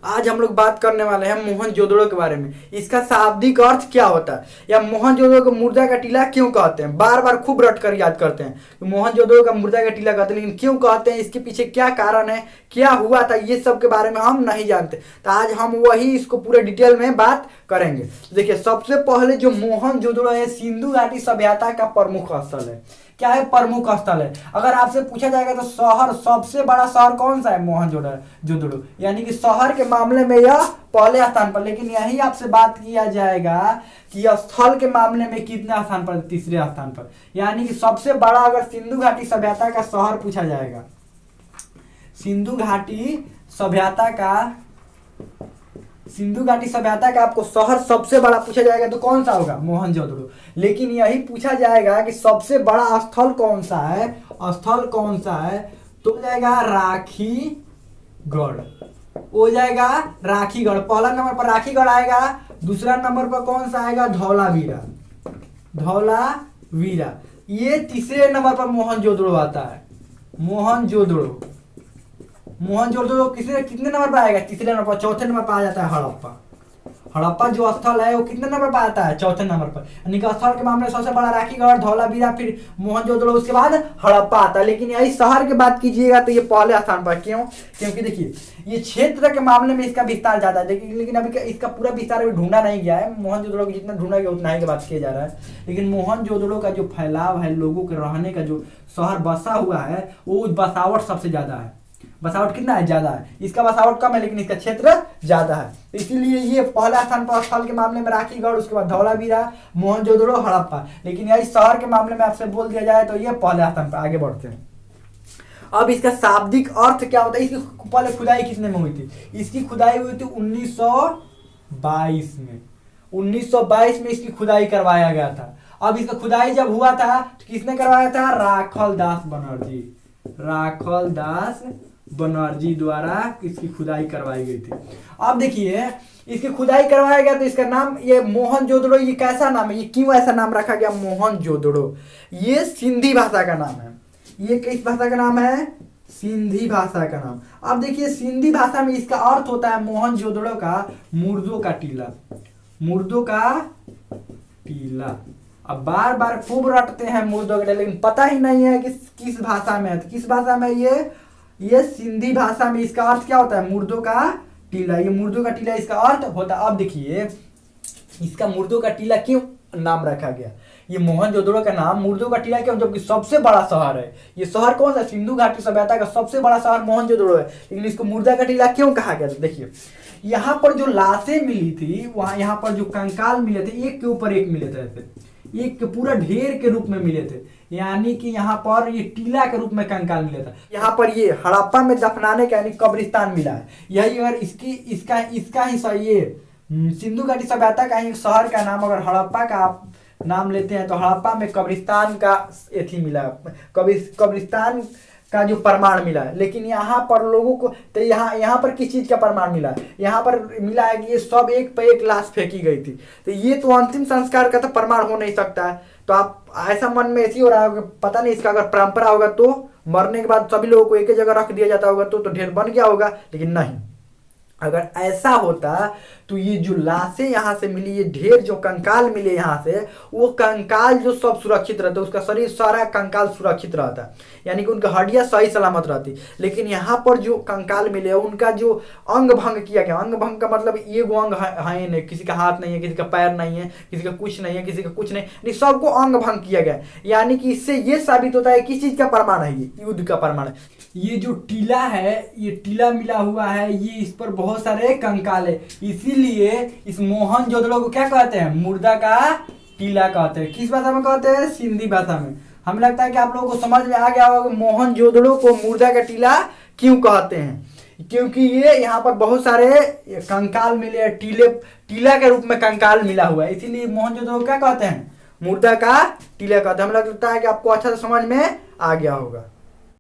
आज हम लोग बात करने वाले हैं मोहनजोदड़ो के बारे में। इसका शाब्दिक अर्थ क्या होता है, या मोहनजोदड़ो को मुर्दा का टीला क्यों कहते हैं। बार बार खूब रट कर याद करते हैं कि मोहनजोदड़ो का मुर्दा का टीला कहते हैं, लेकिन क्यों कहते हैं, इसके पीछे क्या कारण है, क्या हुआ था, ये सब के बारे में हम नहीं जानते। तो आज हम वही इसको पूरे डिटेल में बात करेंगे। देखिए, सबसे पहले जो मोहनजोदड़ो है सिंधु घाटी सभ्यता का प्रमुख स्थल है। क्या है? प्रमुख स्थल है। अगर आपसे पूछा जाएगा तो शहर, सबसे बड़ा शहर कौन सा है? मोहनजोदड़ो, यानी कि शहर के मामले में यह पहले स्थान पर। लेकिन यही आपसे बात किया जाएगा कि स्थल के मामले में कितना स्थान पर? तीसरे स्थान पर। यानी कि सबसे बड़ा अगर सिंधु घाटी सभ्यता का शहर पूछा जाएगा, सिंधु घाटी सभ्यता का आपको शहर सबसे बड़ा पूछा जाएगा तो कौन सा होगा? मोहनजोदड़ो। लेकिन यही पूछा जाएगा कि सबसे बड़ा स्थल कौन सा है, तो हो जाएगा राखीगढ़। पहला नंबर पर राखीगढ़ आएगा, दूसरा नंबर पर कौन सा आएगा? धौलावीरा। ये तीसरे नंबर पर मोहनजोदड़ो आता है। मोहनजोदड़ो कितने नंबर पर आएगा? तीसरे नंबर पर। चौथे नंबर पर आ जाता है हड़प्पा जो स्थल है वो कितने नंबर पर आता है? चौथे नंबर पर। यानी कि स्थल के मामले में सबसे बड़ा राखीगढ़, धौलावीरा, फिर मोहनजोदड़ो, उसके बाद हड़प्पा आता है। लेकिन यही शहर की बात कीजिएगा तो ये पहले स्थान पर। क्यों? क्योंकि देखिए, ये क्षेत्र के मामले में इसका विस्तार ज्यादा है, लेकिन अभी इसका पूरा विस्तार अभी ढूंढा नहीं गया है। मोहनजोदड़ो को जितना ढूंढा गया उतना ही की बात किया जा रहा है। लेकिन मोहनजोदड़ो का जो फैलाव है, लोगों के रहने का जो शहर बसा हुआ है, वो बसावट सबसे ज्यादा है। बसावट कितना है? ज्यादा है। इसका बसावट कम है लेकिन इसका क्षेत्र ज्यादा है। तो इसीलिए ये पहला स्थान पर स्थल के मामले में राखीगढ़, उसके बाद धौलावीरा, मोहनजोदड़ो, हड़प्पा। लेकिन यही शहर के मामले में आपसे बोल दिया जाए तो ये पहले स्थान पर। आगे बढ़ते हैं। अब इसका शाब्दिक अर्थ क्या होता है? इसकी पहले खुदाई कितने में हुई थी? इसकी खुदाई हुई थी 1922 में। 1922 में इसकी खुदाई करवाया गया था। अब इसका खुदाई जब हुआ था तो किसने करवाया था? राखल दास बनर्जी द्वारा इसकी खुदाई करवाई गई थी। अब देखिए, इसकी खुदाई करवाया गया तो इसका नाम ये मोहनजोदड़ो, ये कैसा नाम है? ये क्यों ऐसा नाम रखा गया मोहनजोदड़ो? ये सिंधी भाषा का नाम है। ये किस भाषा का नाम है? सिंधी भाषा का नाम। अब देखिए, सिंधी भाषा में इसका अर्थ होता है मोहनजोदड़ो का मुर्दों का टीला। अब बार बार खूब रटते हैं मुर्दों का टीला, लेकिन पता ही नहीं है कि किस भाषा में है। तो किस भाषा में? ये सिंधी भाषा में इसका अर्थ क्या होता है? मुर्दों का टीला। ये मुर्दों का टीला इसका अर्थ होता है। अब देखिए, इसका मुर्दों का टीला क्यों नाम रखा गया? ये मोहनजोदड़ो का नाम मुर्दों का टीला क्यों? जबकि सबसे बड़ा शहर है। ये शहर कौन सा? सिंधु घाटी सभ्यता का सबसे बड़ा शहर मोहनजोदड़ो है, लेकिन इसको मुर्दा का टीला क्यों कहा गया? तो देखिए, यहाँ पर जो लाशें मिली थी, यहाँ पर जो कंकाल मिले थे, एक के ऊपर एक मिले थे, एक के पूरा ढेर के रूप में मिले थे। यानी कि यहाँ पर ये टीला के रूप में कंकाल मिला था। यहाँ पर ये हड़प्पा में दफनाने का यानी कब्रिस्तान मिला है। यही अगर इसका ही सही, ये सिंधु घाटी सभ्यता का ही शहर का नाम अगर हड़प्पा का आप नाम लेते हैं तो हड़प्पा में कब्रिस्तान का एथी मिला, कब्रिस्तान का जो प्रमाण मिला है। लेकिन यहाँ पर लोगों को तो यहाँ पर किस चीज का प्रमाण मिला है? यहाँ पर मिला है कि ये सब एक पे एक लाश फेंकी गई थी। तो ये तो अंतिम संस्कार का तो प्रमाण हो नहीं सकता है। तो आप ऐसा मन में ऐसी हो रहा होगा, पता नहीं इसका अगर परंपरा होगा तो मरने के बाद सभी लोगों को एक ही जगह रख दिया जाता होगा तो ढेर बन गया होगा। लेकिन नहीं, अगर ऐसा होता तो ये जो लाशें यहाँ से मिली, ये ढेर जो कंकाल मिले यहाँ से, वो कंकाल जो सब सुरक्षित रहता, उसका शरीर सारा कंकाल सुरक्षित रहता, यानी कि उनका हड्डियां सही सलामत रहती। लेकिन यहाँ पर जो कंकाल मिले उनका जो अंग भंग किया गया, अंग भंग का मतलब ये वो अंग है नहीं, किसी का हाथ नहीं है, किसी का पैर नहीं है, किसी का कुछ नहीं है, किसी का कुछ नहीं, सबको अंग भंग किया गया। यानी कि इससे ये साबित होता है किस चीज का प्रमाण है? ये युद्ध का प्रमाण है। ये जो टीला है, ये टीला मिला हुआ है, ये इस पर बहुत सारे कंकाल है, इसीलिए इस मोहनजोदड़ो को क्या कहते हैं? मुर्दा का टीला कहते हैं। किस भाषा में कहते हैं? सिंधी भाषा में। हमें लगता है कि आप लोगों को समझ में आ गया होगा कि मोहनजोदड़ो को मुर्दा का टीला क्यों कहते हैं। क्योंकि ये यहाँ पर बहुत सारे कंकाल मिले, टीला के रूप में कंकाल मिला हुआ है, इसीलिए मोहनजोदड़ो क्या कहते हैं? मुर्दा का टीला कहते हैं। हमें लगता है कि आपको अच्छा से समझ में आ गया होगा।